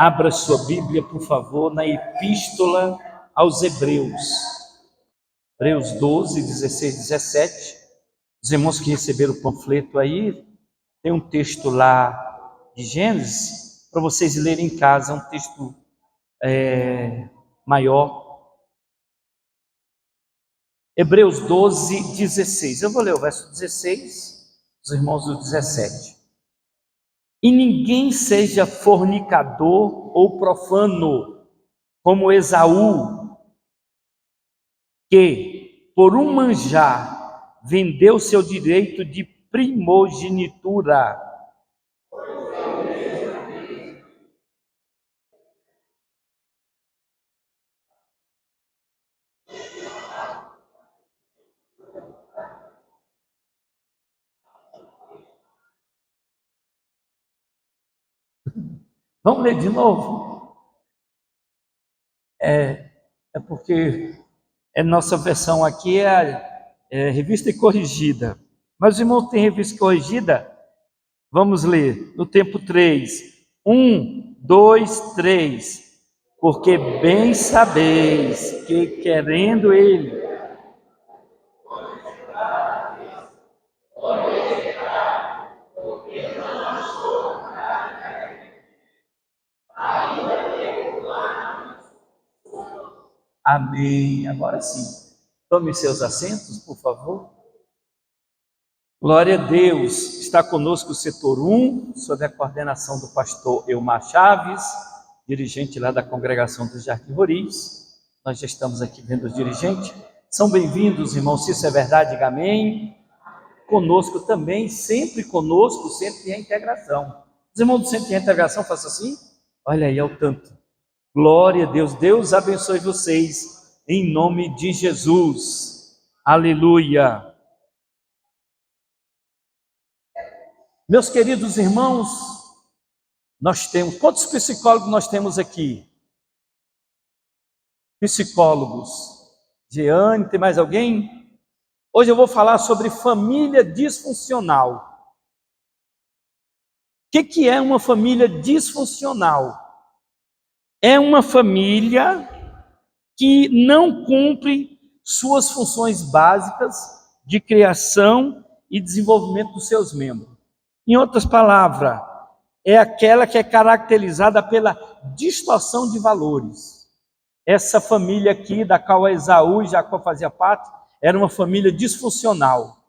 Abra sua Bíblia, por favor, na Epístola aos Hebreus. Hebreus 12, 16, 17. Os irmãos que receberam o panfleto aí, tem um texto lá de Gênesis, para vocês lerem em casa, é um texto maior. Hebreus 12, 16. Eu vou ler o verso 16, os irmãos do 17. E ninguém seja fornicador ou profano, como Esaú, que, por um manjar, vendeu seu direito de primogenitura. Vamos ler de novo? É porque nossa versão aqui é revista e corrigida. Mas os irmãos têm revista e corrigida? Vamos ler no tempo 3. 1, 2, 3. Porque bem sabeis que querendo ele. Amém. Agora sim. Tome seus assentos, por favor. Glória a Deus. Está conosco o setor 1, sob a coordenação do pastor Elmar Chaves, dirigente lá da congregação do Jardim Roriz. Nós já estamos aqui vendo os dirigentes. São bem-vindos, irmãos. Se isso é verdade, diga amém. Conosco também, sempre conosco, sempre em integração. Os irmãos do Centro de Integração, façam assim. Olha aí, é o tanto. Glória a Deus. Deus abençoe vocês, em nome de Jesus. Aleluia. Meus queridos irmãos, nós temos, quantos psicólogos nós temos aqui? Psicólogos. Jeane, tem mais alguém? Hoje eu vou falar sobre família disfuncional. O que é uma família disfuncional? É uma família que não cumpre suas funções básicas de criação e desenvolvimento dos seus membros. Em outras palavras, é aquela que é caracterizada pela distorção de valores. Essa família aqui, da qual Esaú e Jacó faziam parte, era uma família disfuncional.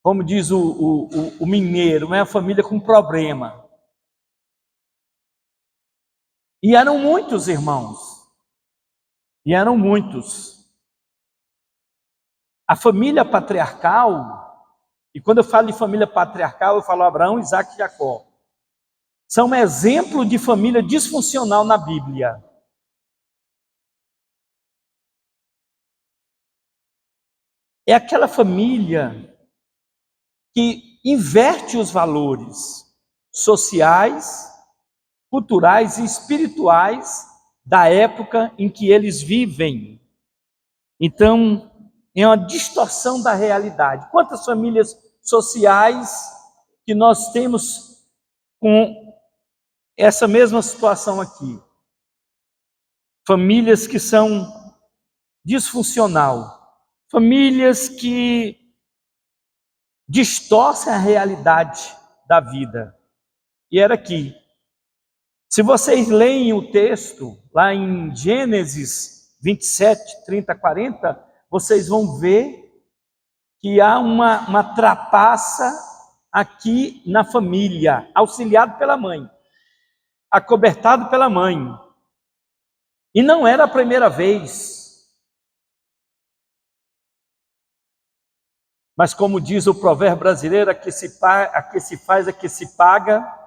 Como diz o mineiro, é uma família com problema. E eram muitos irmãos. E eram muitos. A família patriarcal, e quando eu falo de família patriarcal, eu falo Abraão, Isaac e Jacó. São um exemplo de família disfuncional na Bíblia. É aquela família que inverte os valores sociais, culturais e espirituais da época em que eles vivem. Então, é uma distorção da realidade. Quantas famílias sociais que nós temos com essa mesma situação aqui? Famílias que são disfuncional, famílias que distorcem a realidade da vida. E era aqui. Se vocês leem o texto, lá em Gênesis 27, 30, 40, vocês vão ver que há uma trapaça aqui na família, auxiliado pela mãe, acobertado pela mãe. E não era a primeira vez. Mas como diz o provérbio brasileiro, a que se faz, a que se paga,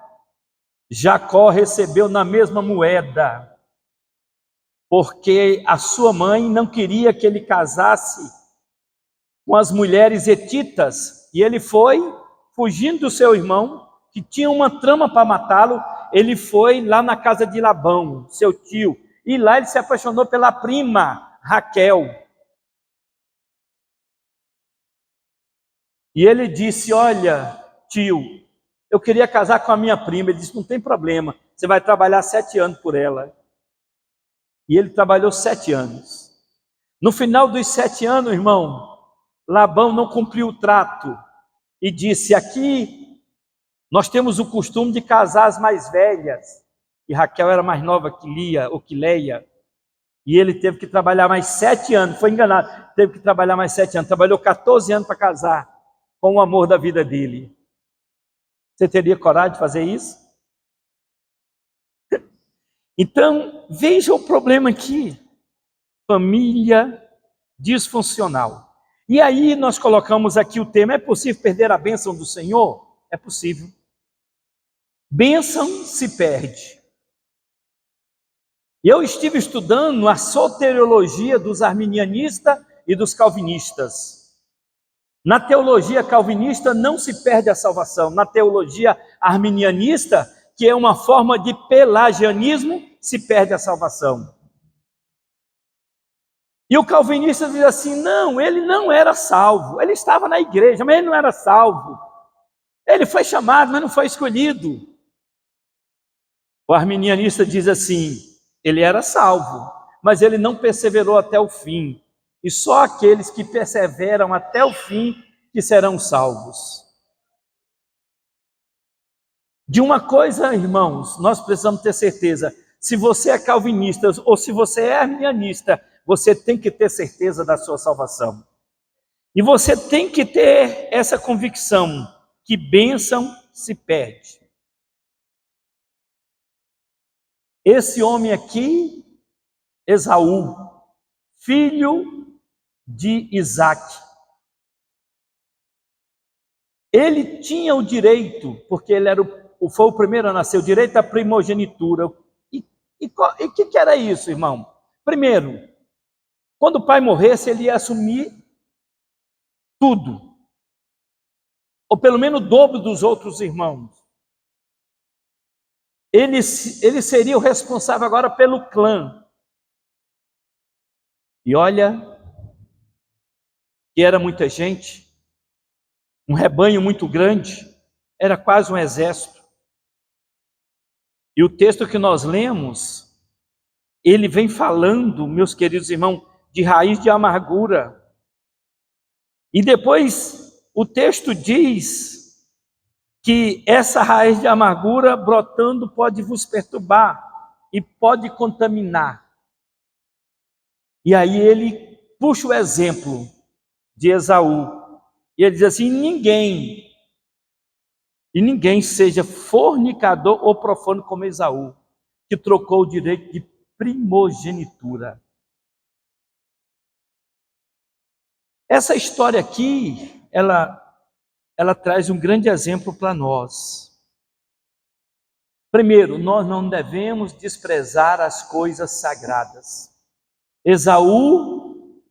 Jacó recebeu na mesma moeda, porque a sua mãe não queria que ele casasse com as mulheres hetitas, e ele foi, fugindo do seu irmão, que tinha uma trama para matá-lo, ele foi lá na casa de Labão, seu tio, e lá ele se apaixonou pela prima, Raquel. E ele disse: olha, tio, Eu queria casar com a minha prima. Ele disse, não tem problema, você vai trabalhar 7 anos por ela. E ele trabalhou 7 anos. No final dos 7 anos, irmão, Labão não cumpriu o trato e disse, aqui nós temos o costume de casar as mais velhas. E Raquel era mais nova que Lia, ou que Leia. E ele teve que trabalhar mais 7 anos, foi enganado, teve que trabalhar mais 7 anos, trabalhou 14 anos para casar com o amor da vida dele. Você teria coragem de fazer isso? Então, veja o problema aqui, família disfuncional. E aí nós colocamos aqui o tema, é possível perder a bênção do Senhor? É possível. Bênção se perde. Eu estive estudando a soteriologia dos arminianistas e dos calvinistas. Na teologia calvinista não se perde a salvação. Na teologia arminianista, que é uma forma de pelagianismo, se perde a salvação. E o calvinista diz assim, não, ele não era salvo. Ele estava na igreja, mas ele não era salvo. Ele foi chamado, mas não foi escolhido. O arminianista diz assim, ele era salvo, mas ele não perseverou até o fim. E só aqueles que perseveram até o fim que serão salvos. De uma coisa, irmãos, nós precisamos ter certeza. Se você é calvinista ou se você é arminianista, você tem que ter certeza da sua salvação. E você tem que ter essa convicção que bênção se perde. Esse homem aqui, Esaú, filho de Isaac, ele tinha o direito, porque ele foi o primeiro a nascer, o direito à primogenitura. E o que era isso, irmão? Primeiro, quando o pai morresse, ele ia assumir tudo, ou pelo menos o dobro dos outros irmãos. Ele seria o responsável agora pelo clã. E olha, que era muita gente, um rebanho muito grande, era quase um exército. E o texto que nós lemos, ele vem falando, meus queridos irmãos, de raiz de amargura. E depois o texto diz que essa raiz de amargura brotando pode vos perturbar e pode contaminar. E aí ele puxa o exemplo de Esaú. E ele diz assim, ninguém seja fornicador ou profano como Esaú, que trocou o direito de primogenitura. Essa história aqui, ela traz um grande exemplo para nós. Primeiro, nós não devemos desprezar as coisas sagradas. Esaú,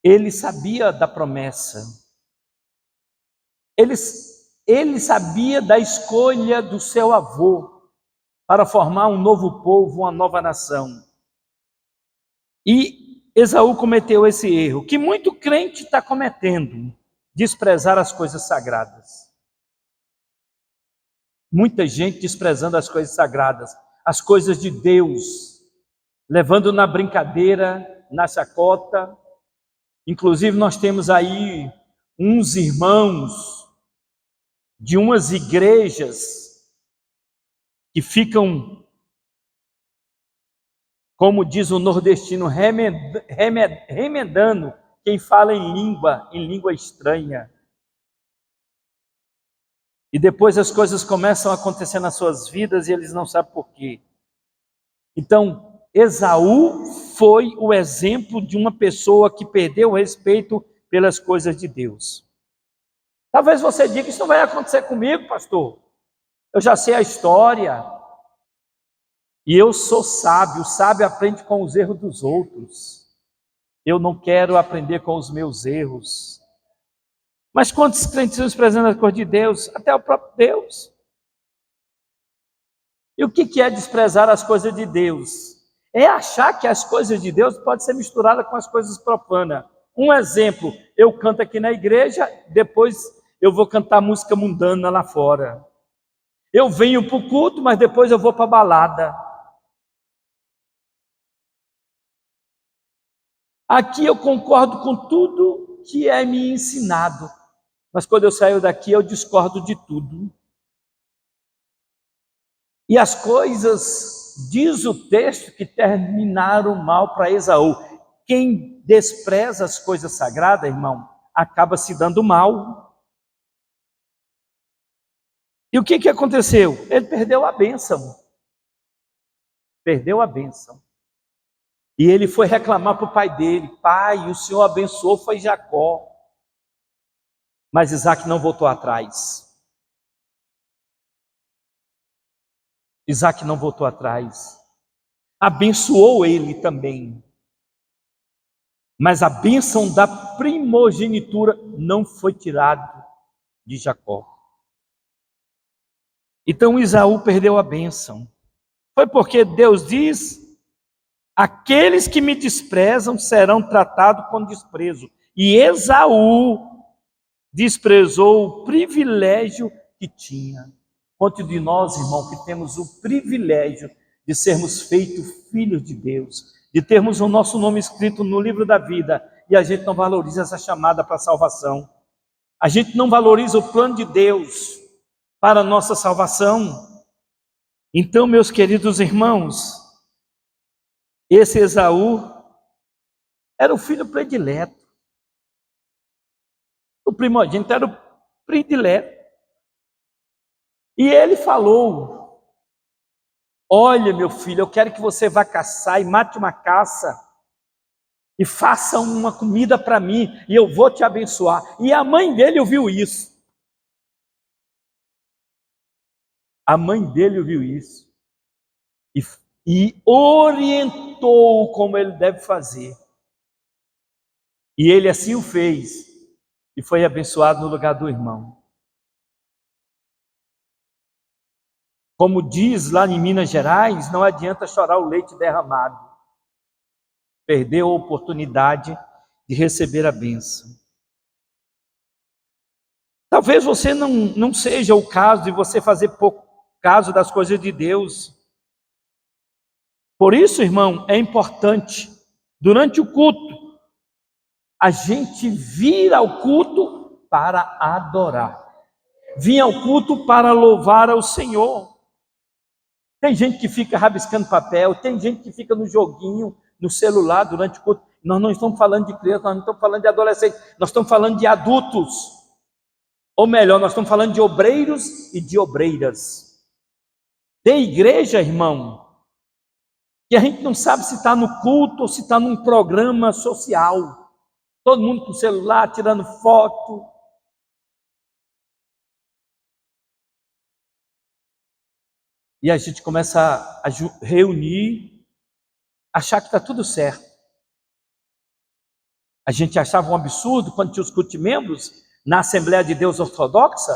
ele sabia da promessa. Ele sabia da escolha do seu avô para formar um novo povo, uma nova nação. E Esaú cometeu esse erro, que muito crente está cometendo, desprezar as coisas sagradas. Muita gente desprezando as coisas sagradas, as coisas de Deus, levando na brincadeira, na chacota. Inclusive nós temos aí uns irmãos de umas igrejas que ficam, como diz o nordestino, remendando quem fala em língua estranha. E depois as coisas começam a acontecer nas suas vidas e eles não sabem por quê. Então, Esaú foi o exemplo de uma pessoa que perdeu o respeito pelas coisas de Deus. Talvez você diga, isso não vai acontecer comigo, pastor. Eu já sei a história. E eu sou sábio. O sábio aprende com os erros dos outros. Eu não quero aprender com os meus erros. Mas quantos crentes estão desprezando as coisas de Deus? Até o próprio Deus. E o que é desprezar as coisas de Deus? É achar que as coisas de Deus podem ser misturadas com as coisas profanas. Um exemplo, eu canto aqui na igreja, depois eu vou cantar música mundana lá fora. Eu venho para o culto, mas depois eu vou para a balada. Aqui eu concordo com tudo que é me ensinado, mas quando eu saio daqui eu discordo de tudo. E as coisas, diz o texto, que terminaram mal para Esaú. Quem despreza as coisas sagradas, irmão, acaba se dando mal. E o que aconteceu? Ele perdeu a bênção. Perdeu a bênção. E ele foi reclamar para o pai dele: pai, o Senhor abençoou, foi Jacó. Mas Isaac não voltou atrás. Isaac não voltou atrás. Abençoou ele também. Mas a bênção da primogenitura não foi tirada de Jacó. Então Esaú perdeu a bênção. Foi porque Deus diz: aqueles que me desprezam serão tratados com desprezo. E Esaú desprezou o privilégio que tinha. Quanto de nós, irmão, que temos o privilégio de sermos feitos filhos de Deus, de termos o nosso nome escrito no livro da vida, e a gente não valoriza essa chamada para a salvação. A gente não valoriza o plano de Deus para a nossa salvação. Então, meus queridos irmãos, esse Esaú era o filho predileto. O primogênito era o predileto. E ele falou: olha, meu filho, eu quero que você vá caçar e mate uma caça e faça uma comida para mim e eu vou te abençoar. E a mãe dele ouviu isso. A mãe dele ouviu isso e orientou como ele deve fazer. E ele assim o fez e foi abençoado no lugar do irmão. Como diz lá em Minas Gerais, não adianta chorar o leite derramado. Perdeu a oportunidade de receber a bênção. Talvez você não seja o caso de você fazer pouco caso das coisas de Deus. Por isso, irmão, é importante, durante o culto, a gente vir ao culto para adorar. Vir ao culto para louvar ao Senhor. Tem gente que fica rabiscando papel, tem gente que fica no joguinho, no celular durante o culto. Nós não estamos falando de crianças, nós não estamos falando de adolescentes, nós estamos falando de adultos. Ou melhor, nós estamos falando de obreiros e de obreiras. Tem igreja, irmão, que a gente não sabe se está no culto ou se está num programa social. Todo mundo com o celular, tirando foto. E a gente começa a reunir, achar que está tudo certo. A gente achava um absurdo quando tinha os cultos de membros na Assembleia de Deus Ortodoxa.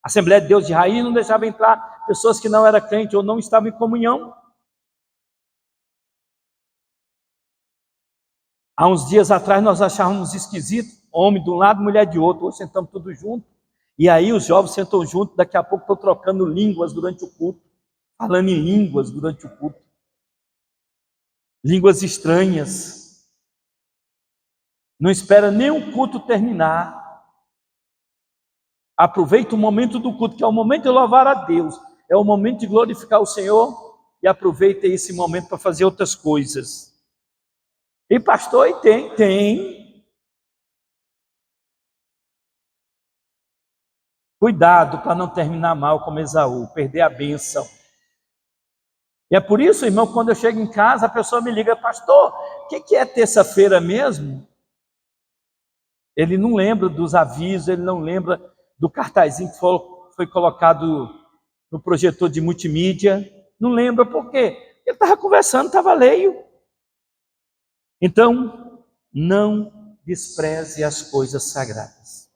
A Assembleia de Deus de Raiz não deixava entrar pessoas que não eram crentes ou não estavam em comunhão. Há uns dias atrás nós achávamos esquisito, homem de um lado, mulher de outro. Hoje sentamos tudo junto. E aí os jovens sentam junto, daqui a pouco estão trocando línguas durante o culto. Falando em línguas durante o culto. Línguas estranhas. Não espera nem o culto terminar. Aproveita o momento do culto, que é o momento de louvar a Deus. É o momento de glorificar o Senhor. E aproveita esse momento para fazer outras coisas. E pastor, e tem. Cuidado para não terminar mal como Esaú, perder a bênção. E é por isso, irmão, quando eu chego em casa, a pessoa me liga: pastor, o que é terça-feira mesmo? Ele não lembra dos avisos, ele não lembra do cartazinho que foi colocado no projetor de multimídia. Não lembra por quê? Ele estava conversando, estava alheio. Então, não despreze as coisas sagradas.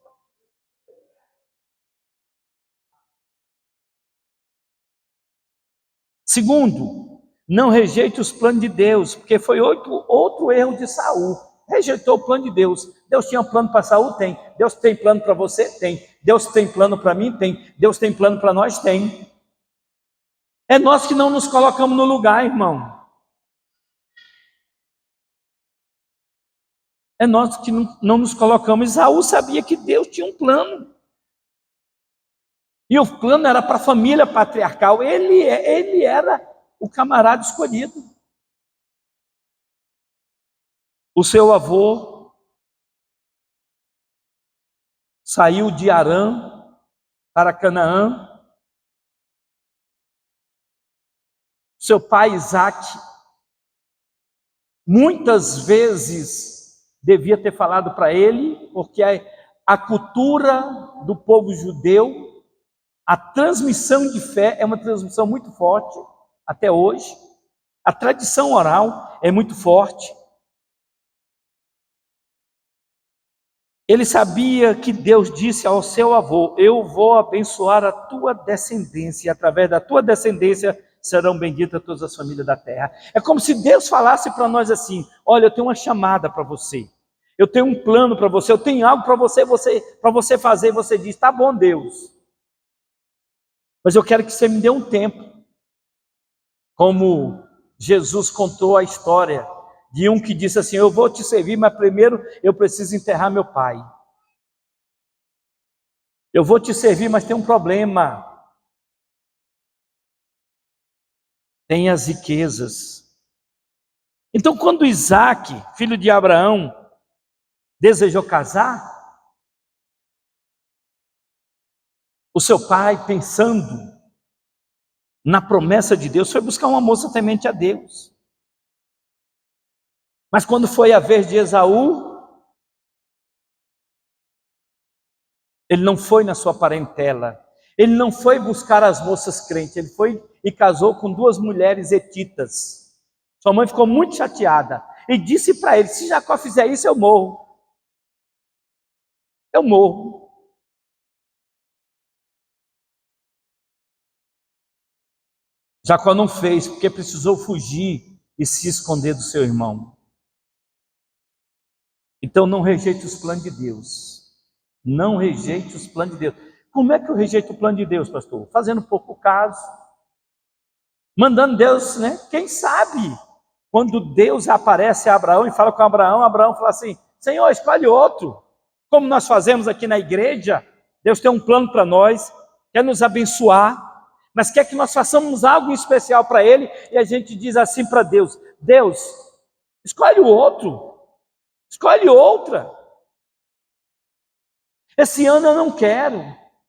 Segundo, não rejeite os planos de Deus, porque foi outro erro de Saul. rejeitou o plano de Deus. Deus tinha um plano para Saul? Tem. Deus tem plano para você? Tem. Deus tem plano para mim? Tem. Deus tem plano para nós? Tem. É nós que não nos colocamos no lugar, irmão. É nós que não nos colocamos. Isaú sabia que Deus tinha um plano. E o plano era para a família patriarcal. Ele era o camarada escolhido. O seu avô saiu de Arã para Canaã. Seu pai Isaque muitas vezes devia ter falado para ele, porque a cultura do povo judeu, a transmissão de fé é uma transmissão muito forte até hoje. A tradição oral é muito forte. Ele sabia que Deus disse ao seu avô: eu vou abençoar a tua descendência, e através da tua descendência serão benditas todas as famílias da terra. É como se Deus falasse para nós assim: olha, eu tenho uma chamada para você, eu tenho um plano para você, eu tenho algo para você fazer, e você diz: tá bom, Deus, mas eu quero que você me dê um tempo. Como Jesus contou a história de um que disse assim: eu vou te servir, mas primeiro eu preciso enterrar meu pai. Eu vou te servir, mas tem um problema. Tem as riquezas. Então, quando Isaque, filho de Abraão, desejou casar, o seu pai, pensando na promessa de Deus, foi buscar uma moça temente a Deus. Mas quando foi a vez de Esaú, ele não foi na sua parentela, ele não foi buscar as moças crentes, ele foi e casou com 2 mulheres hetitas. Sua mãe ficou muito chateada e disse para ele: se Jacó fizer isso, eu morro. Eu morro. Jacó não fez, porque precisou fugir e se esconder do seu irmão. Então não rejeite os planos de Deus. Não rejeite os planos de Deus. Como é que eu rejeito o plano de Deus, pastor? Fazendo pouco caso. Mandando Deus, né? Quem sabe, quando Deus aparece a Abraão e fala com Abraão, Abraão fala assim: Senhor, escolhe outro. Como nós fazemos aqui na igreja, Deus tem um plano para nós, quer nos abençoar, mas quer que nós façamos algo especial para Ele, e a gente diz assim para Deus: Deus, escolhe o outro, escolhe outra. Esse ano eu não quero.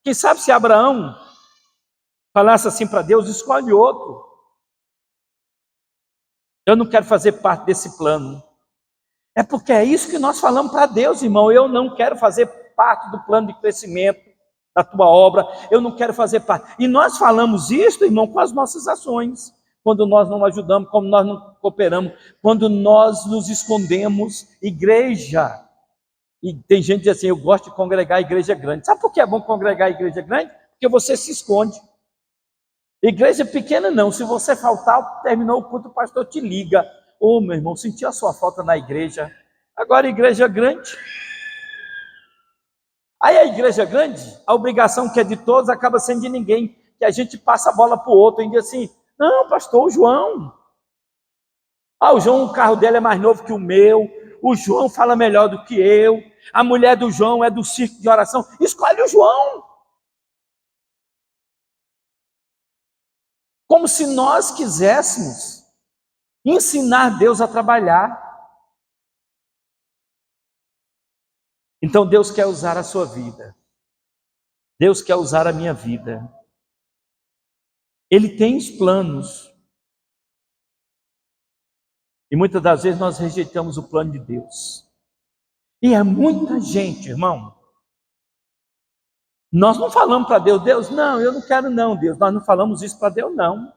Quem sabe se Abraão falasse assim para Deus: escolhe outro. Eu não quero fazer parte desse plano. É porque é isso que nós falamos para Deus, irmão. Eu não quero fazer parte do plano de crescimento da tua obra. Eu não quero fazer parte. E nós falamos isso, irmão, com as nossas ações. Quando nós não ajudamos, quando nós não cooperamos, quando nós nos escondemos. Igreja. E tem gente que diz assim: eu gosto de congregar a igreja grande. Sabe por que é bom congregar a igreja grande? Porque você se esconde. Igreja pequena não, se você faltar, terminou o culto, o pastor te liga: ô meu irmão, senti a sua falta na igreja. Agora igreja grande, aí a igreja grande, a obrigação que é de todos acaba sendo de ninguém, que a gente passa a bola para o outro e diz assim: não, pastor, o João, o João, o carro dele é mais novo que o meu, o João fala melhor do que eu, a mulher do João é do circo de oração, escolhe o João. Como se nós quiséssemos ensinar Deus a trabalhar. Então Deus quer usar a sua vida. Deus quer usar a minha vida. Ele tem os planos. E muitas das vezes nós rejeitamos o plano de Deus. E é muita gente, irmão. Nós não falamos para Deus: Deus, não, eu não quero não, Deus. Nós não falamos isso para Deus, não.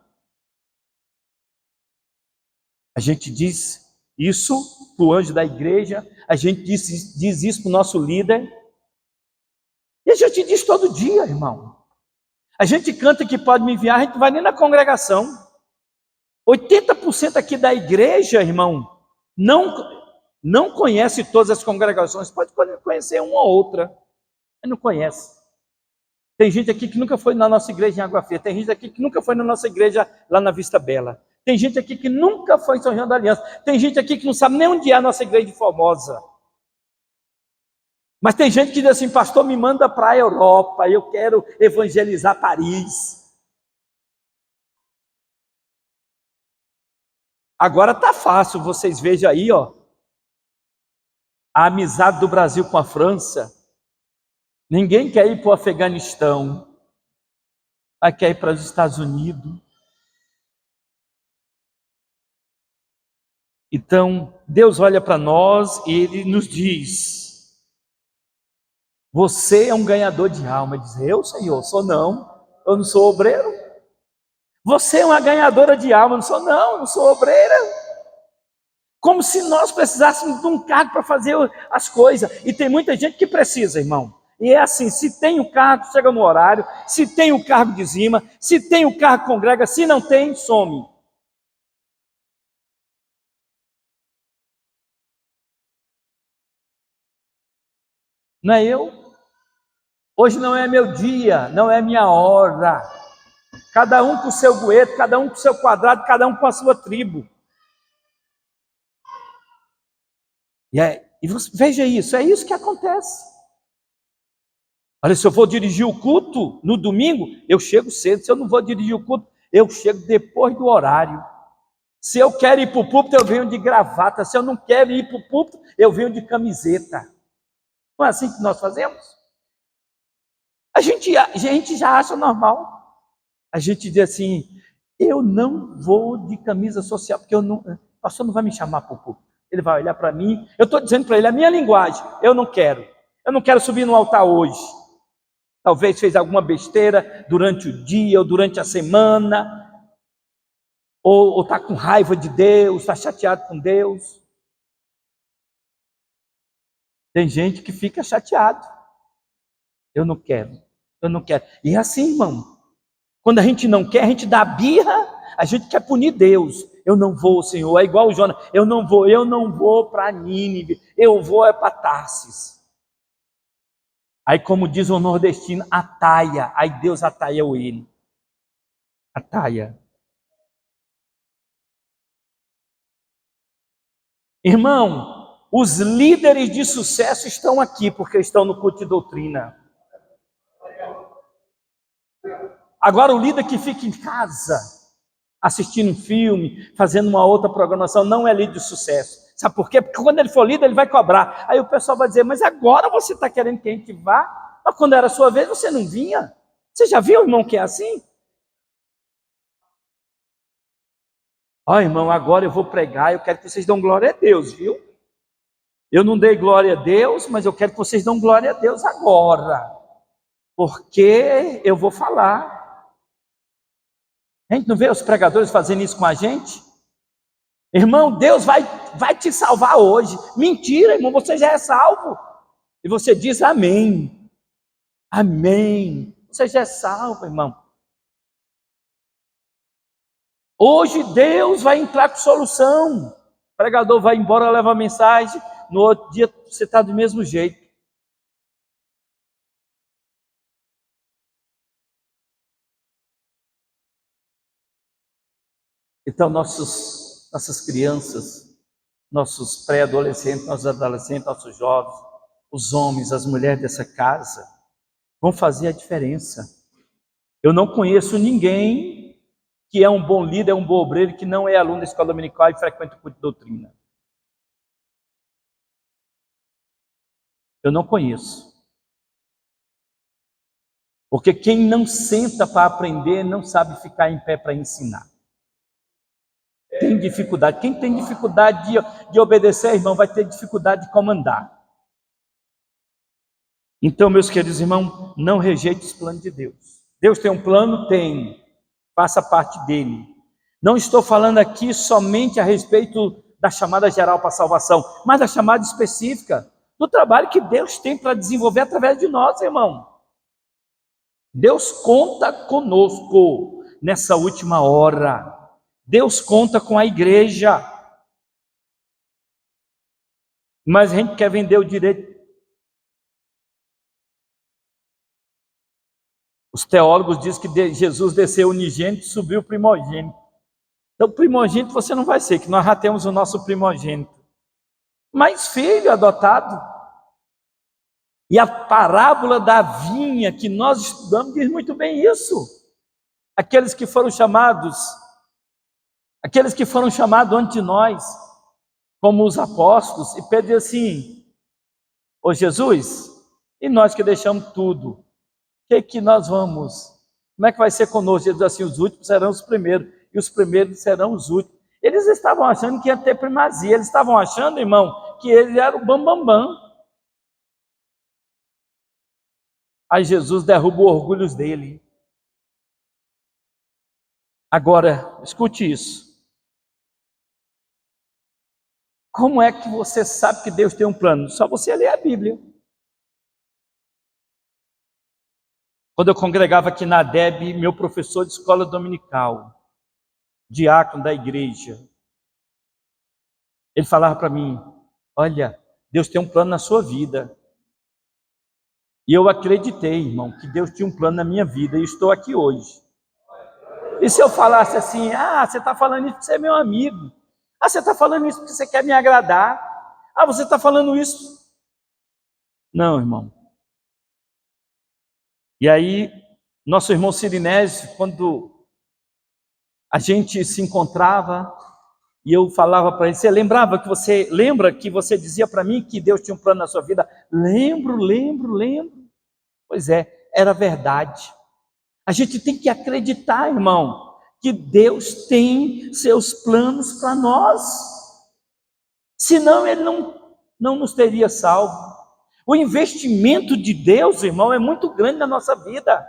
A gente diz isso para o anjo da igreja, a gente diz isso para o nosso líder. E a gente diz todo dia, irmão. A gente canta que pode me enviar, a gente vai nem na congregação. 80% aqui da igreja, irmão, não não conhece todas as congregações, pode conhecer uma ou outra, mas não conhece. Tem gente aqui que nunca foi na nossa igreja em Água Fria, tem gente aqui que nunca foi na nossa igreja lá na Vista Bela, tem gente aqui que nunca foi em São João da Aliança, tem gente aqui que não sabe nem onde é a nossa igreja de Formosa. Mas tem gente que diz assim: pastor, me manda para a Europa, eu quero evangelizar Paris. Agora tá fácil, vocês vejam aí, ó, a amizade do Brasil com a França. Ninguém quer ir para o Afeganistão, mas quer ir para os Estados Unidos. Então, Deus olha para nós e Ele nos diz: você é um ganhador de alma. Diz: eu, Senhor, sou não, eu não sou obreiro. Você é uma ganhadora de alma. Não sou não, eu não sou obreira. Como se nós precisássemos de um cargo para fazer as coisas. E tem muita gente que precisa, irmão. E é assim: se tem o cargo, chega no horário. Se tem o cargo, dizima. Se tem o cargo, congrega. Se não tem, some. Não é eu? Hoje não é meu dia, não é minha hora. Cada um com o seu gueto, cada um com o seu quadrado, cada um com a sua tribo. E você, veja isso, é isso que acontece. Olha, se eu vou dirigir o culto no domingo, eu chego cedo. Se eu não vou dirigir o culto, eu chego depois do horário. Se eu quero ir para o púlpito, eu venho de gravata. Se eu não quero ir para o púlpito, eu venho de camiseta. Não é assim que nós fazemos? A gente já acha normal. A gente diz assim: eu não vou de camisa social, porque o pastor não vai me chamar para o púlpito. Ele vai olhar para mim, eu estou dizendo para ele a minha linguagem: eu não quero subir no altar hoje. Talvez fez alguma besteira durante o dia ou durante a semana, ou está com raiva de Deus, está chateado com Deus. Tem gente que fica chateado. Eu não quero. E é assim, irmão. Quando a gente não quer, a gente dá birra, a gente quer punir Deus. Eu não vou, Senhor. É igual o Jonas: eu não vou para Nínive, eu vou para Tarsis. Aí, como diz o nordestino, ataia. Aí Deus ataia ele. Ataia. Irmão, os líderes de sucesso estão aqui porque estão no culto de doutrina. Agora, o líder que fica em casa, assistindo um filme, fazendo uma outra programação, não é líder de sucesso. Sabe por quê? Porque quando ele for líder, ele vai cobrar. Aí o pessoal vai dizer: mas agora você está querendo que a gente vá? Mas quando era a sua vez, você não vinha. Você já viu, irmão, que é assim? Ó, irmão, agora eu vou pregar, eu quero que vocês dão glória a Deus, viu? Eu não dei glória a Deus, mas eu quero que vocês dão glória a Deus agora. Porque eu vou falar. A gente não vê os pregadores fazendo isso com a gente? Irmão, Deus vai te salvar hoje. Mentira, irmão, você já é salvo. E você diz amém. Amém. Você já é salvo, irmão. Hoje Deus vai entrar com solução. O pregador vai embora, leva a mensagem. No outro dia você está do mesmo jeito. Então nossas crianças, nossos pré-adolescentes, nossos adolescentes, nossos jovens, os homens, as mulheres dessa casa, vão fazer a diferença. Eu não conheço ninguém que é um bom líder, é um bom obreiro, que não é aluno da escola dominical e frequenta o culto de doutrina. Eu não conheço. Porque quem não senta para aprender, não sabe ficar em pé para ensinar. Tem dificuldade. Quem tem dificuldade de obedecer, irmão, vai ter dificuldade de comandar. Então, meus queridos irmãos, não rejeite os planos de Deus. Deus tem um plano? Tem. Faça parte dele. Não estou falando aqui somente a respeito da chamada geral para a salvação, mas da chamada específica, do trabalho que Deus tem para desenvolver através de nós, irmão. Deus conta conosco nessa última hora. Deus conta com a igreja. Mas a gente quer vender o direito. Os teólogos dizem que Jesus desceu unigênito e subiu primogênito. Então, primogênito você não vai ser, que nós já temos o nosso primogênito. Mas filho adotado. E a parábola da vinha que nós estudamos diz muito bem isso. Aqueles que foram chamados antes de nós, como os apóstolos, e Pedro diz assim: ô Jesus, e nós que deixamos tudo, o que nós vamos? Como é que vai ser conosco? Ele diz assim: os últimos serão os primeiros, e os primeiros serão os últimos. Eles estavam achando que ia ter primazia, eles estavam achando, irmão, que ele era o bambambam. Aí Jesus derruba o orgulho dele. Agora, escute isso. Como é que você sabe que Deus tem um plano? Só você ler a Bíblia. Quando eu congregava aqui na ADEB, meu professor de escola dominical, diácono da igreja, ele falava para mim: olha, Deus tem um plano na sua vida. E eu acreditei, irmão, que Deus tinha um plano na minha vida e estou aqui hoje. E se eu falasse assim: você está falando isso porque você é meu amigo. Você está falando isso porque você quer me agradar. Você está falando isso. Não, irmão. E aí, nosso irmão Cirinésio, quando a gente se encontrava, e eu falava para ele: você lembra que você dizia para mim que Deus tinha um plano na sua vida? Lembro. Pois é, era verdade. A gente tem que acreditar, irmão, que Deus tem seus planos para nós. Senão Ele não nos teria salvo. O investimento de Deus, irmão, é muito grande na nossa vida.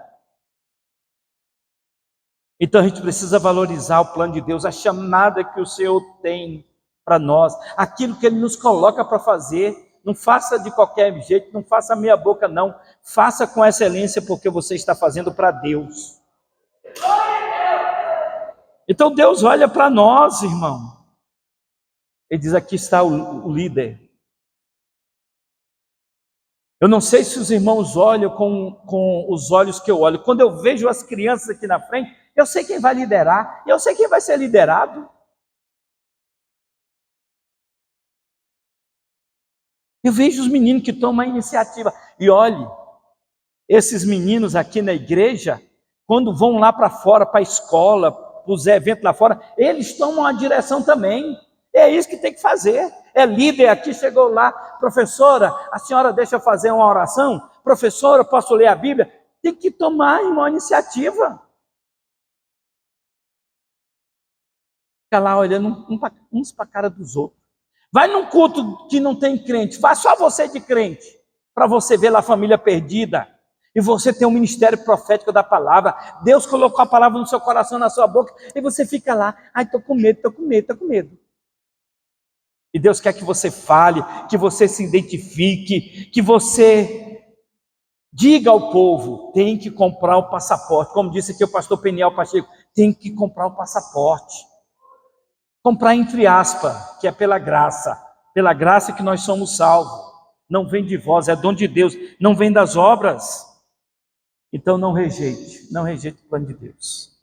Então a gente precisa valorizar o plano de Deus, a chamada que o Senhor tem para nós, aquilo que Ele nos coloca para fazer. Não faça de qualquer jeito, não faça meia boca não, faça com excelência, porque você está fazendo para Deus. Então Deus olha para nós, irmão. Ele diz: aqui está o líder. Eu não sei se os irmãos olham com os olhos que eu olho. Quando eu vejo as crianças aqui na frente, eu sei quem vai liderar, eu sei quem vai ser liderado. Eu vejo os meninos que tomam a iniciativa. E olhe, esses meninos aqui na igreja, quando vão lá para fora, para a escola, para os eventos lá fora, eles tomam a direção também. É isso que tem que fazer. É líder aqui, chegou lá: professora, a senhora deixa eu fazer uma oração? Professora, posso ler a Bíblia? Tem que tomar uma iniciativa. Fica lá olhando uns para a cara dos outros. Vai num culto que não tem crente, faz só você de crente, para você ver lá a família perdida, e você tem um ministério profético da palavra. Deus colocou a palavra no seu coração, na sua boca, e você fica lá: estou com medo. E Deus quer que você fale, que você se identifique, que você diga ao povo: tem que comprar o passaporte. Como disse aqui o pastor Peniel Pacheco, tem que comprar o passaporte. Comprar entre aspas, que é pela graça que nós somos salvos. Não vem de vós, é dom de Deus, não vem das obras. Então não rejeite o plano de Deus.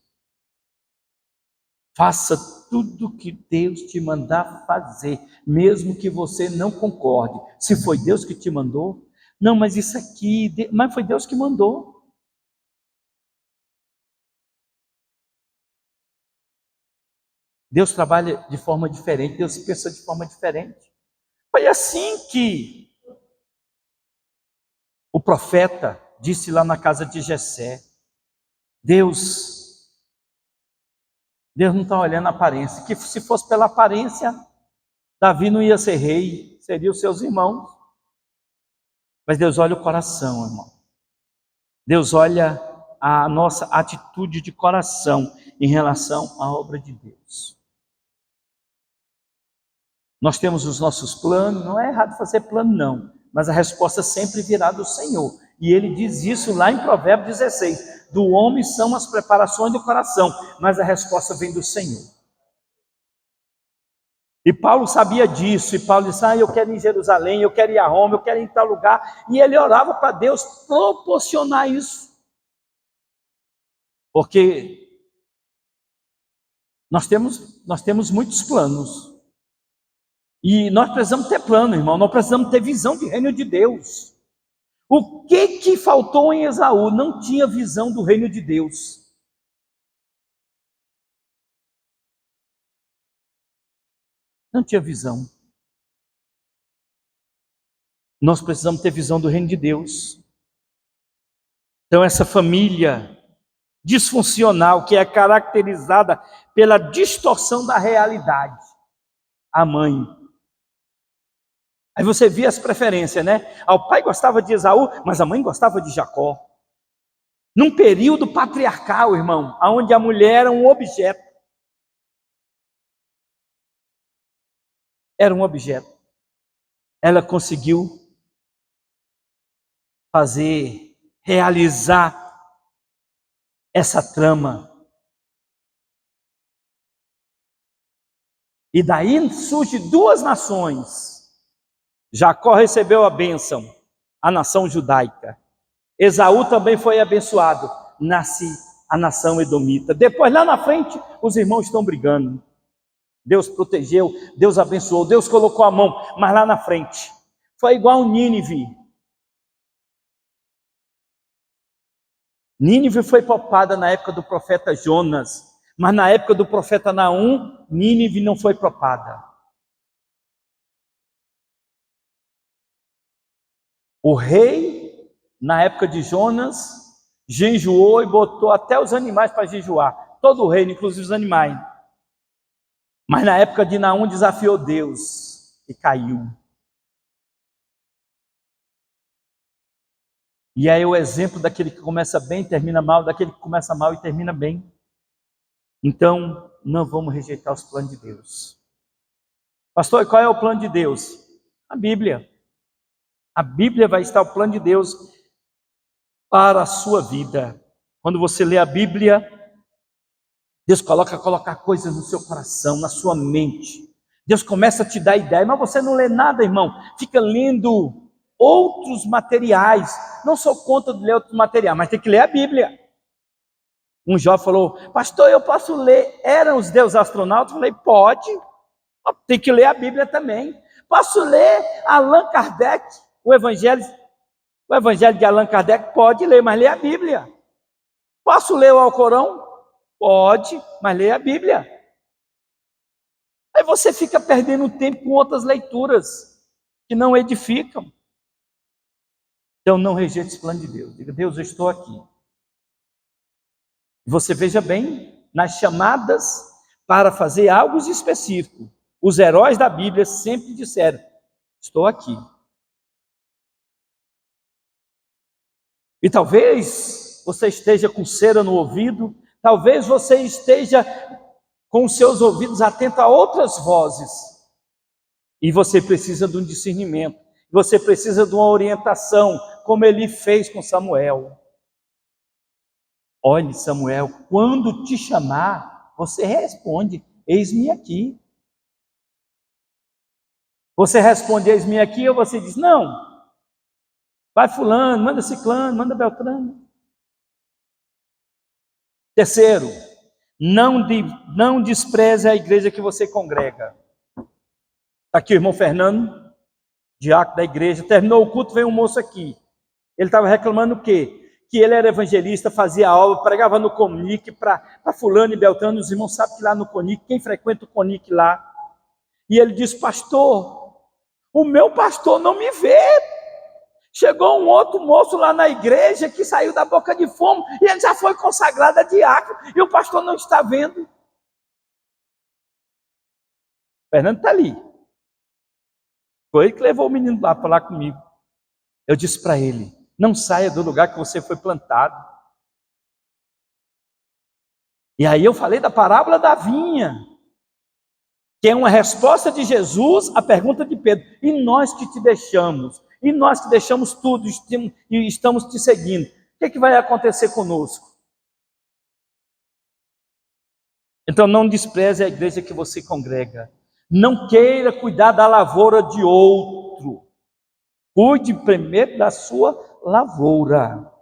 Faça tudo que Deus te mandar fazer, mesmo que você não concorde. Se foi Deus que te mandou, não, mas isso aqui, mas foi Deus que mandou. Deus trabalha de forma diferente, Deus pensa de forma diferente. Foi assim que o profeta disse lá na casa de Jessé: Deus não está olhando a aparência, que se fosse pela aparência, Davi não ia ser rei, seriam os seus irmãos. Mas Deus olha o coração, irmão. Deus olha a nossa atitude de coração em relação à obra de Deus. Nós temos os nossos planos, não é errado fazer plano não, mas a resposta sempre virá do Senhor. E Ele diz isso lá em Provérbios 16, do homem são as preparações do coração, mas a resposta vem do Senhor. E Paulo sabia disso, e Paulo disse, eu quero ir em Jerusalém, eu quero ir a Roma, eu quero ir em tal lugar. E ele orava para Deus proporcionar isso. Porque nós temos muitos planos. E nós precisamos ter plano, irmão, nós precisamos ter visão de reino de Deus. O que faltou em Esaú? Não tinha visão do reino de Deus. Não tinha visão. Nós precisamos ter visão do reino de Deus. Então essa família disfuncional, que é caracterizada pela distorção da realidade, a mãe. Aí você via as preferências, né? O pai gostava de Esaú, mas a mãe gostava de Jacó. Num período patriarcal, irmão, onde a mulher era um objeto. Era um objeto. Ela conseguiu realizar essa trama. E daí surgem duas nações. Jacó recebeu a bênção, a nação judaica. Esaú também foi abençoado, nasce a nação edomita. Depois, lá na frente, os irmãos estão brigando. Deus protegeu, Deus abençoou, Deus colocou a mão, mas lá na frente, foi igual Nínive. Nínive foi popada na época do profeta Jonas, mas na época do profeta Naum, Nínive não foi popada. O rei, na época de Jonas, jejuou e botou até os animais para jejuar. Todo o reino, inclusive os animais. Mas na época de Naum desafiou Deus e caiu. E aí o exemplo daquele que começa bem e termina mal, daquele que começa mal e termina bem. Então, não vamos rejeitar os planos de Deus. Pastor, e qual é o plano de Deus? A Bíblia. A Bíblia vai estar o plano de Deus para a sua vida. Quando você lê a Bíblia, Deus colocar coisas no seu coração, na sua mente. Deus começa a te dar ideia, mas você não lê nada, irmão. Fica lendo outros materiais. Não sou contra de ler outros materiais, mas tem que ler a Bíblia. Um jovem falou, pastor, eu posso ler, eram os deuses astronautas? Eu falei, pode, tem que ler a Bíblia também. Posso ler Allan Kardec, o Evangelho de Allan Kardec? Pode ler, mas lê a Bíblia. Posso ler o Alcorão? Pode, mas lê a Bíblia. Aí você fica perdendo tempo com outras leituras que não edificam. Então não rejeite esse plano de Deus. Diga, Deus, eu estou aqui. Você veja bem, nas chamadas para fazer algo específico, os heróis da Bíblia sempre disseram, estou aqui. E talvez você esteja com cera no ouvido, talvez você esteja com os seus ouvidos atentos a outras vozes, e você precisa de um discernimento, você precisa de uma orientação, como ele fez com Samuel. Olhe, Samuel, quando te chamar, você responde, eis-me aqui. Você responde, eis-me aqui, ou você diz, não, vai fulano, manda ciclano, manda beltrano. Terceiro, não despreze a igreja que você congrega. Está aqui o irmão Fernando, diácono da igreja, terminou o culto, veio um moço aqui. Ele estava reclamando o quê? Que ele era evangelista, fazia aula, pregava no Conic para fulano e beltrano. Os irmãos sabem que lá no Conic, quem frequenta o Conic lá, e ele disse, pastor, o meu pastor não me vê. Chegou um outro moço lá na igreja que saiu da boca de fome e ele já foi consagrado a diácono e o pastor não está vendo. Fernando está ali. Foi ele que levou o menino lá para falar comigo. Eu disse para ele, não saia do lugar que você foi plantado. E aí eu falei da parábola da vinha, que é uma resposta de Jesus à pergunta de Pedro. E nós que te deixamos? E nós que deixamos tudo e estamos te seguindo? O que vai acontecer conosco? Então não despreze a igreja que você congrega. Não queira cuidar da lavoura de outro. Cuide primeiro da sua lavoura.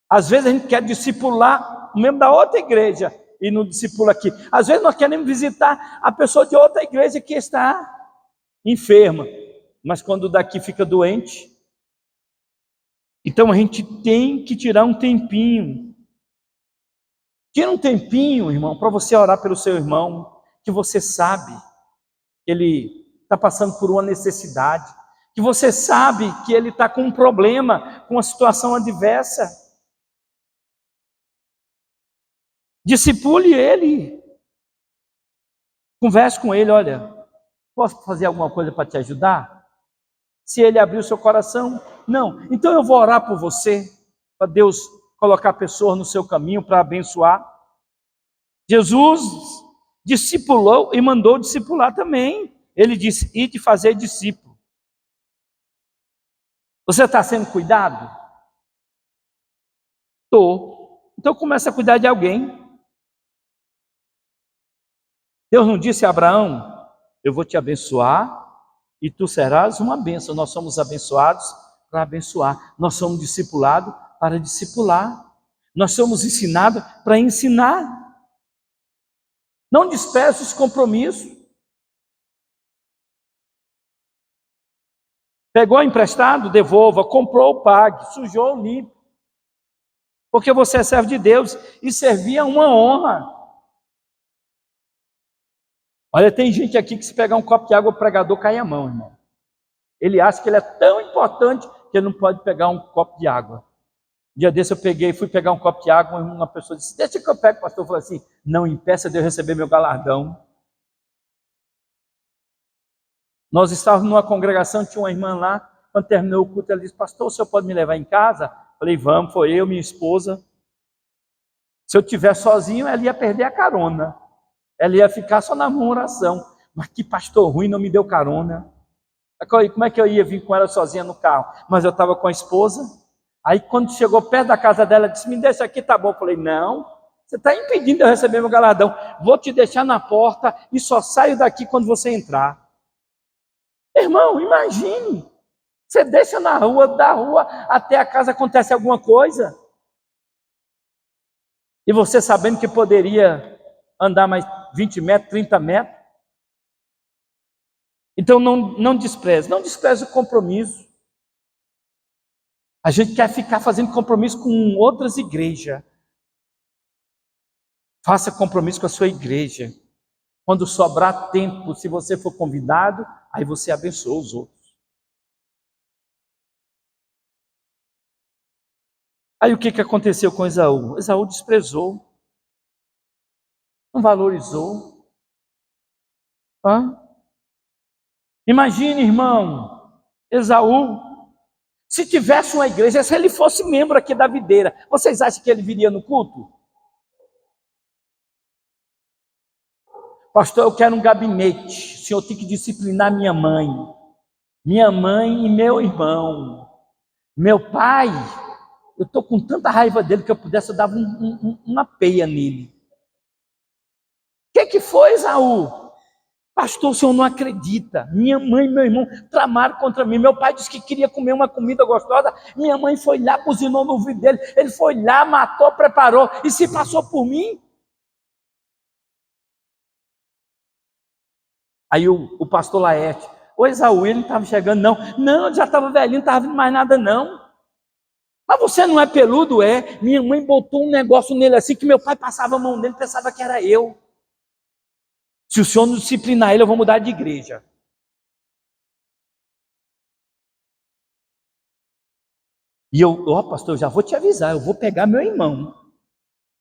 Às vezes a gente quer discipular o membro da outra igreja e não discipula aqui. Às vezes nós queremos visitar a pessoa de outra igreja que está enferma, mas quando daqui fica doente. Então a gente tem que tirar um tempinho. Tira um tempinho, irmão, para você orar pelo seu irmão, que você sabe que ele está passando por uma necessidade, que você sabe que ele está com um problema, com uma situação adversa. Discipule ele. Converse com ele, olha, posso fazer alguma coisa para te ajudar? Se ele abrir o seu coração, não. Então eu vou orar por você, para Deus colocar pessoas no seu caminho para abençoar. Jesus discipulou e mandou discipular também. Ele disse, ide fazer discípulo. Você está sendo cuidado? Estou. Então começa a cuidar de alguém. Deus não disse a Abraão, eu vou te abençoar e tu serás uma bênção. Nós somos abençoados para abençoar. Nós somos discipulados para discipular. Nós somos ensinados para ensinar. Não despreze os compromissos. Pegou emprestado, devolva. Comprou, pague. Sujou, limpe. Porque você é servo de Deus e servir é uma honra. Olha, tem gente aqui que se pegar um copo de água, o pregador cai a mão, irmão. Ele acha que ele é tão importante que ele não pode pegar um copo de água. Um dia desse eu fui pegar um copo de água, uma pessoa disse, deixa que eu pego, o pastor falou assim, não impeça de eu receber meu galardão. Nós estávamos numa congregação, tinha uma irmã lá, quando terminou o culto, ela disse, pastor, o senhor pode me levar em casa? Falei, vamos, foi eu, minha esposa. Se eu estiver sozinho, ela ia perder a carona. Ela ia ficar só na murmuração. Mas que pastor ruim, não me deu carona. Como é que eu ia vir com ela sozinha no carro? Mas eu estava com a esposa. Aí quando chegou perto da casa dela, ela disse, me deixa aqui, tá bom. Eu falei, não, você está impedindo de eu receber meu galardão. Vou te deixar na porta e só saio daqui quando você entrar. Irmão, imagine. Você deixa na rua, da rua até a casa acontece alguma coisa. E você sabendo que poderia andar mais 20 metros, 30 metros. Então não despreze o compromisso. A gente quer ficar fazendo compromisso com outras igrejas. Faça compromisso com a sua igreja. Quando sobrar tempo, se você for convidado, aí você abençoa os outros. Aí o que aconteceu com Esaú? Esaú desprezou. Não valorizou. Imagine, irmão, Esaú, se tivesse uma igreja, se ele fosse membro aqui da videira, vocês acham que ele viria no culto? Pastor, eu quero um gabinete, o senhor tem que disciplinar minha mãe e meu irmão. Meu pai, eu estou com tanta raiva dele que eu pudesse, eu dava uma peia nele. O que foi, Esaú? Pastor, o senhor não acredita. Minha mãe e meu irmão tramaram contra mim. Meu pai disse que queria comer uma comida gostosa. Minha mãe foi lá, cozinhou no ouvido dele. Ele foi lá, matou, preparou e se passou por mim. Aí o pastor Laerte, ô Esaú, ele não estava chegando, não. Não, ele já estava velhinho, não estava vindo mais nada, não. Mas você não é peludo, é? Minha mãe botou um negócio nele assim, que meu pai passava a mão nele, pensava que era eu. Se o senhor não disciplinar ele, eu vou mudar de igreja. E pastor, eu já vou te avisar, eu vou pegar meu irmão.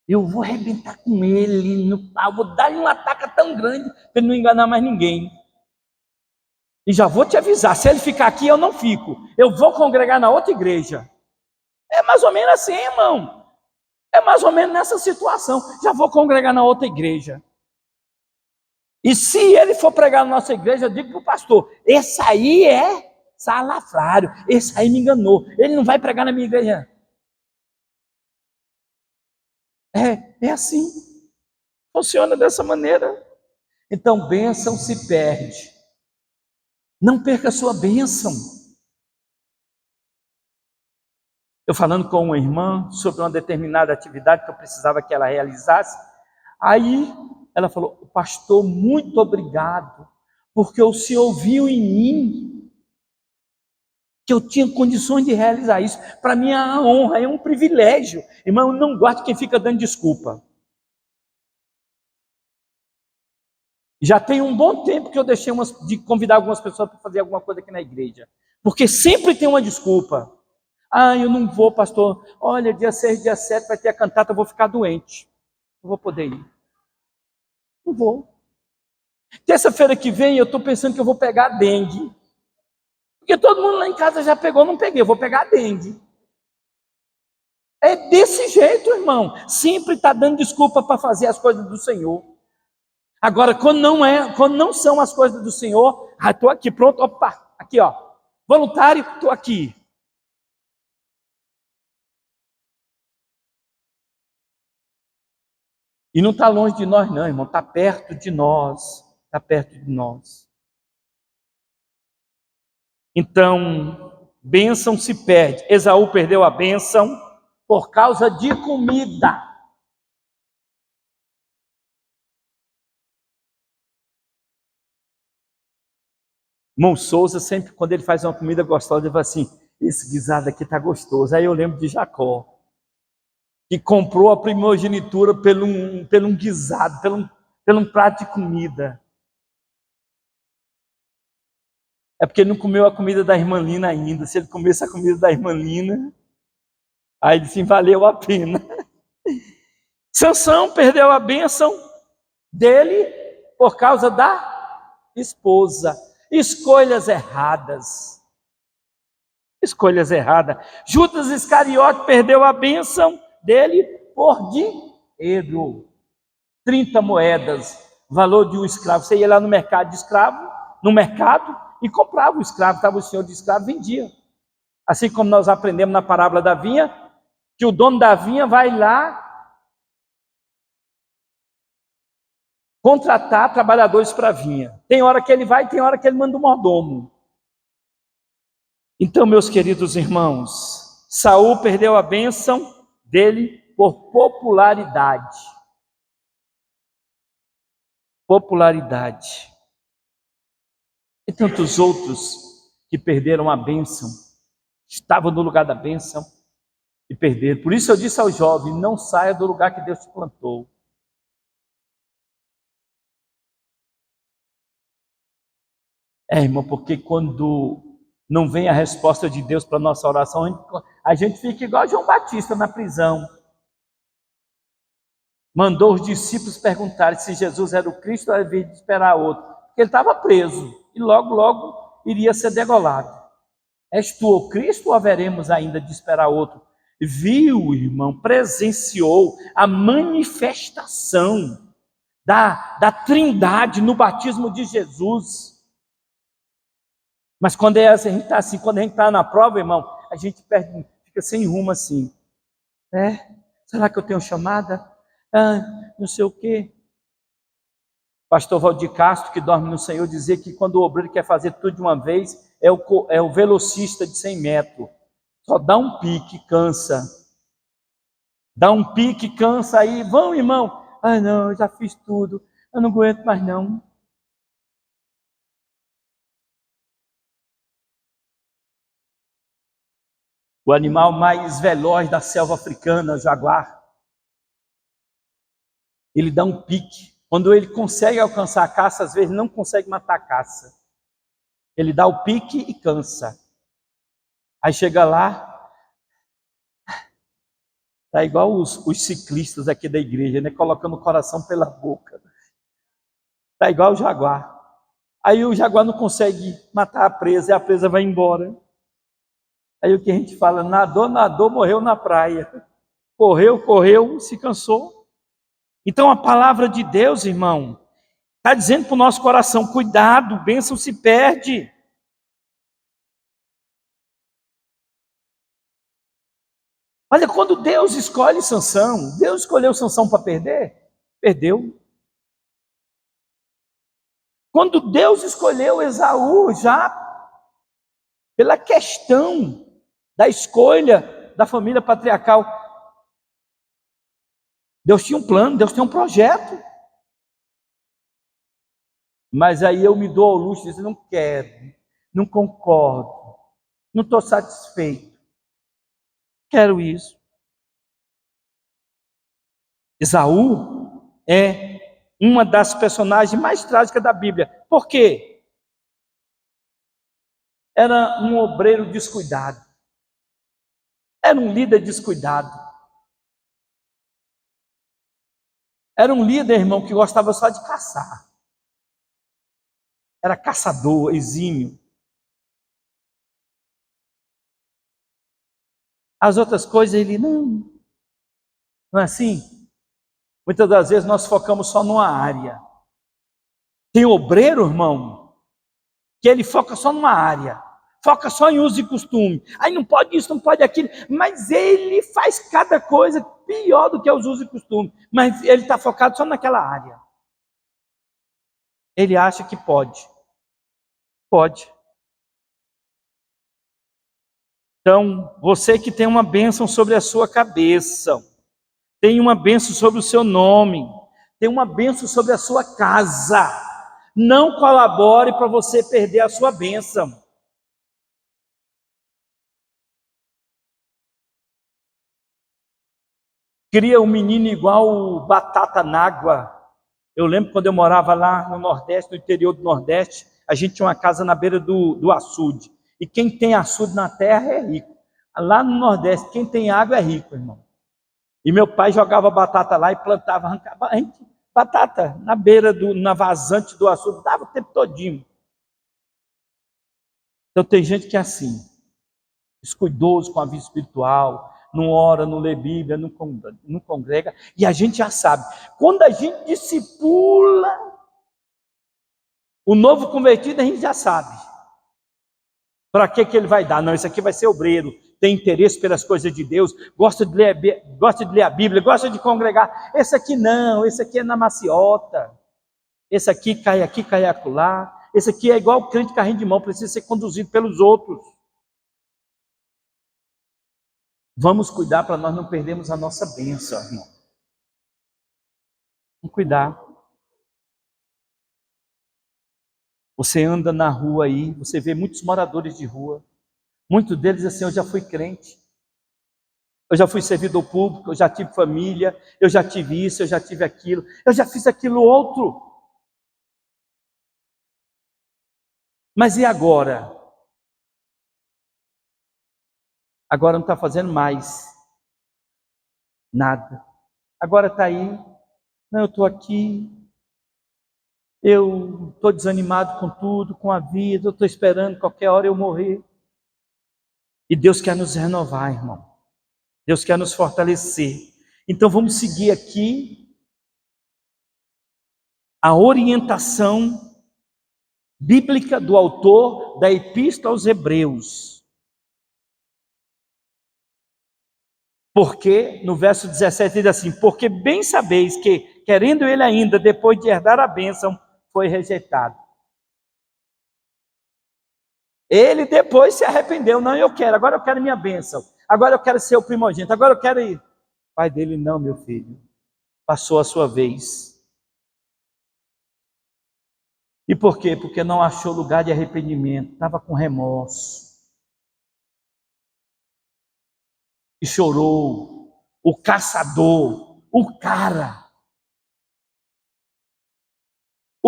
Eu vou arrebentar com ele no pau, vou dar-lhe uma taca tão grande, para ele não enganar mais ninguém. E já vou te avisar, se ele ficar aqui, eu não fico. Eu vou congregar na outra igreja. É mais ou menos assim, irmão. É mais ou menos nessa situação. Já vou congregar na outra igreja. E se ele for pregar na nossa igreja, eu digo para o pastor, esse aí é salafrário, esse aí me enganou, ele não vai pregar na minha igreja. É assim. Funciona dessa maneira. Então, bênção se perde. Não perca a sua bênção. Eu falando com uma irmã sobre uma determinada atividade que eu precisava que ela realizasse, aí ela falou: pastor, muito obrigado, porque o senhor viu em mim que eu tinha condições de realizar isso. Para mim é uma honra, é um privilégio. Irmão, eu não gosto de quem fica dando desculpa. Já tem um bom tempo que eu deixei de convidar algumas pessoas para fazer alguma coisa aqui na igreja, porque sempre tem uma desculpa. Eu não vou, pastor. Olha, dia 6, dia 7 vai ter a cantata, eu vou ficar doente. Não vou poder ir. Não vou. Terça-feira que vem eu estou pensando que eu vou pegar dengue. Porque todo mundo lá em casa já pegou, não peguei, eu vou pegar dengue. É desse jeito, irmão. Sempre está dando desculpa para fazer as coisas do Senhor. Agora, quando não são as coisas do Senhor, estou aqui, pronto, opa, aqui ó, voluntário, estou aqui. E não está longe de nós não, irmão, está perto de nós, está perto de nós. Então, bênção se perde. Esaú perdeu a bênção por causa de comida. Irmão Souza, sempre quando ele faz uma comida gostosa, ele fala assim: esse guisado aqui está gostoso. Aí eu lembro de Jacó, que comprou a primogenitura pelo um guisado, pelo um prato de comida. É porque ele não comeu a comida da irmã Lina ainda. Se ele comesse a comida da irmã Lina, aí sim valeu a pena. Sansão perdeu a bênção dele por causa da esposa. Escolhas erradas. Escolhas erradas. Judas Iscariote perdeu a bênção dele por dinheiro. 30 moedas, valor de um escravo. Você ia lá no mercado de escravo, e comprava o escravo, estava o senhor de escravo, vendia. Assim como nós aprendemos na parábola da vinha, que o dono da vinha vai lá contratar trabalhadores para a vinha. Tem hora que ele vai, tem hora que ele manda um mordomo. Então, meus queridos irmãos, Saul perdeu a bênção dele por popularidade. Popularidade. E tantos outros que perderam a bênção, estavam no lugar da bênção e perderam. Por isso eu disse ao jovem: não saia do lugar que Deus te plantou. Irmão, porque quando não vem a resposta de Deus para a nossa oração, a gente fica igual João Batista na prisão. Mandou os discípulos perguntarem se Jesus era o Cristo ou havia de esperar outro. Porque ele estava preso e logo iria ser degolado. És tu o Cristo ou haveremos ainda de esperar outro? Viu, irmão, presenciou a manifestação da Trindade no batismo de Jesus. Mas quando a gente está assim, quando a gente está na prova, irmão, a gente fica sem rumo assim. Será que eu tenho chamada? Não sei o quê. Pastor Valdir Castro, que dorme no Senhor, dizia que quando o obreiro quer fazer tudo de uma vez, é o velocista de 100 metros. Só dá um pique, cansa. Dá um pique, cansa, aí, vamos, irmão. Não, eu já fiz tudo, eu não aguento mais não. O animal mais veloz da selva africana, o jaguar, ele dá um pique. Quando ele consegue alcançar a caça, às vezes não consegue matar a caça. Ele dá o pique e cansa. Aí chega lá, tá igual os ciclistas aqui da igreja, né? Colocando o coração pela boca. Tá igual o jaguar. Aí o jaguar não consegue matar a presa, e a presa vai embora. Aí o que a gente fala, nadou, morreu na praia. Correu, se cansou. Então a palavra de Deus, irmão, está dizendo para o nosso coração: cuidado, bênção se perde. Olha, quando Deus escolhe Sansão, Deus escolheu Sansão para perder? Perdeu. Quando Deus escolheu Esaú, já pela questão da escolha da família patriarcal, Deus tinha um plano, Deus tinha um projeto. Mas aí eu me dou ao luxo de dizer, não quero, não concordo, não estou satisfeito, quero isso. Esaú é uma das personagens mais trágicas da Bíblia. Por quê? Era um obreiro descuidado, era um líder descuidado, era um líder, irmão, que gostava só de caçar, era caçador, exímio. As outras coisas ele não é assim? Muitas das vezes nós focamos só numa área. Tem obreiro, irmão, que ele foca só numa área, foca só em uso e costume. Aí não pode isso, não pode aquilo, mas ele faz cada coisa pior do que os usos e costumes. Mas ele está focado só naquela área. Ele acha que pode. Pode. Então, você que tem uma bênção sobre a sua cabeça, tem uma bênção sobre o seu nome, tem uma bênção sobre a sua casa, não colabore para você perder a sua bênção. Cria um menino igual batata na água. Eu lembro quando eu morava lá no Nordeste, no interior do Nordeste, a gente tinha uma casa na beira do açude. E quem tem açude na terra é rico. Lá no Nordeste, quem tem água é rico, irmão. E meu pai jogava batata lá e plantava, arrancava batata na beira, na vazante do açude, dava o tempo todinho. Então tem gente que é assim, descuidoso com a vida espiritual, não ora, não lê Bíblia, não congrega, e a gente já sabe, quando a gente discipula o novo convertido, a gente já sabe para que ele vai dar. Não, esse aqui vai ser obreiro, tem interesse pelas coisas de Deus, gosta de ler a Bíblia, gosta de congregar. Esse aqui não, esse aqui é na maciota, esse aqui cai aqui, cai acolá. Esse aqui é igual o crente carrinho de mão, precisa ser conduzido pelos outros. Vamos cuidar para nós não perdermos a nossa bênção, irmão. Vamos cuidar. Você anda na rua aí, você vê muitos moradores de rua. Muitos deles assim, eu já fui crente. Eu já fui servidor público, eu já tive família, eu já tive isso, eu já tive aquilo, eu já fiz aquilo outro. Mas e agora? Agora não está fazendo mais nada. Agora está aí, não, eu estou aqui, eu estou desanimado com tudo, com a vida, eu estou esperando qualquer hora eu morrer. E Deus quer nos renovar, irmão. Deus quer nos fortalecer. Então vamos seguir aqui a orientação bíblica do autor da Epístola aos Hebreus. Porque, no verso 17 diz assim, porque bem sabeis que, querendo ele ainda, depois de herdar a bênção, foi rejeitado. Ele depois se arrependeu, não, eu quero, agora eu quero minha bênção, agora eu quero ser o primogênito, agora eu quero ir. O pai dele, não, meu filho, passou a sua vez. E por quê? Porque não achou lugar de arrependimento, estava com remorso. E chorou, o caçador, o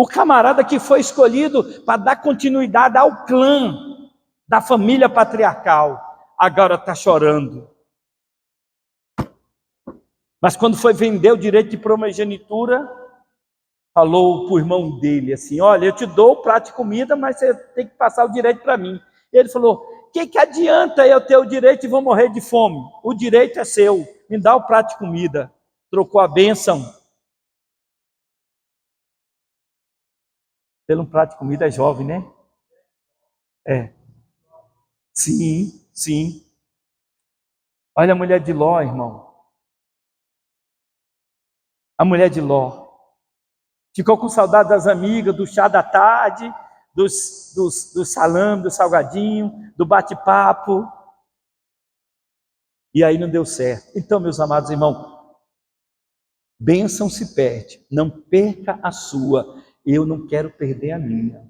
camarada que foi escolhido para dar continuidade ao clã da família patriarcal, agora está chorando. Mas quando foi vender o direito de primogenitura, falou para o irmão dele assim, olha, eu te dou o prato de comida, mas você tem que passar o direito para mim. Ele falou, que adianta eu ter o direito e vou morrer de fome? O direito é seu, me dá o prato de comida. Trocou a bênção pelo um prato de comida. É jovem, né? É. Sim, sim. Olha a mulher de Ló, irmão. A mulher de Ló. Ficou com saudade das amigas, do chá da tarde, do salame, do salgadinho, do bate-papo. E aí não deu certo. Então, meus amados irmãos, bênção se perde, não perca a sua. Eu não quero perder a minha.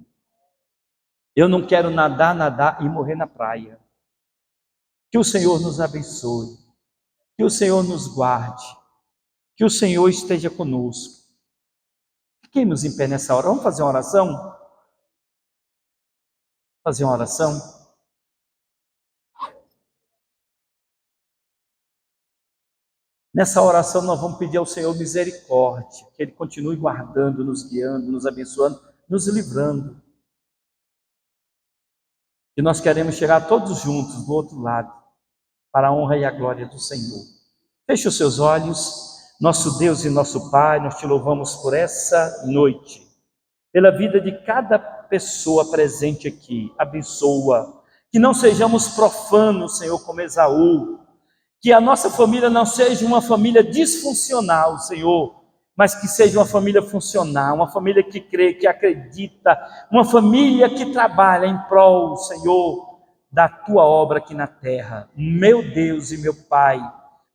Eu não quero nadar e morrer na praia. Que o Senhor nos abençoe, que o Senhor nos guarde, que o Senhor esteja conosco. Fiquemos em pé nessa hora. Vamos fazer uma oração? Fazer uma oração? Nessa oração nós vamos pedir ao Senhor misericórdia, que Ele continue guardando, nos guiando, nos abençoando, nos livrando. E nós queremos chegar todos juntos do outro lado, para a honra e a glória do Senhor. Feche os seus olhos, nosso Deus e nosso Pai, nós te louvamos por essa noite, pela vida de cada pessoa presente aqui. Abençoa, que não sejamos profanos, Senhor, como Esaú, que a nossa família não seja uma família disfuncional, Senhor, mas que seja uma família funcional, uma família que crê, que acredita, uma família que trabalha em prol, Senhor, da Tua obra aqui na terra. Meu Deus e meu Pai,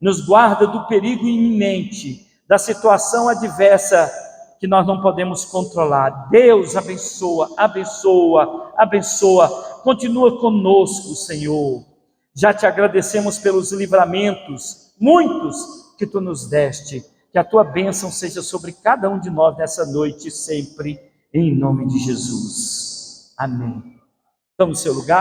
nos guarda do perigo iminente, da situação adversa que nós não podemos controlar. Deus, abençoa, abençoa, abençoa, continua conosco, Senhor. Já te agradecemos pelos livramentos, muitos que Tu nos deste. Que a Tua bênção seja sobre cada um de nós nessa noite e sempre, em nome de Jesus. Amém. Estamos no seu lugar?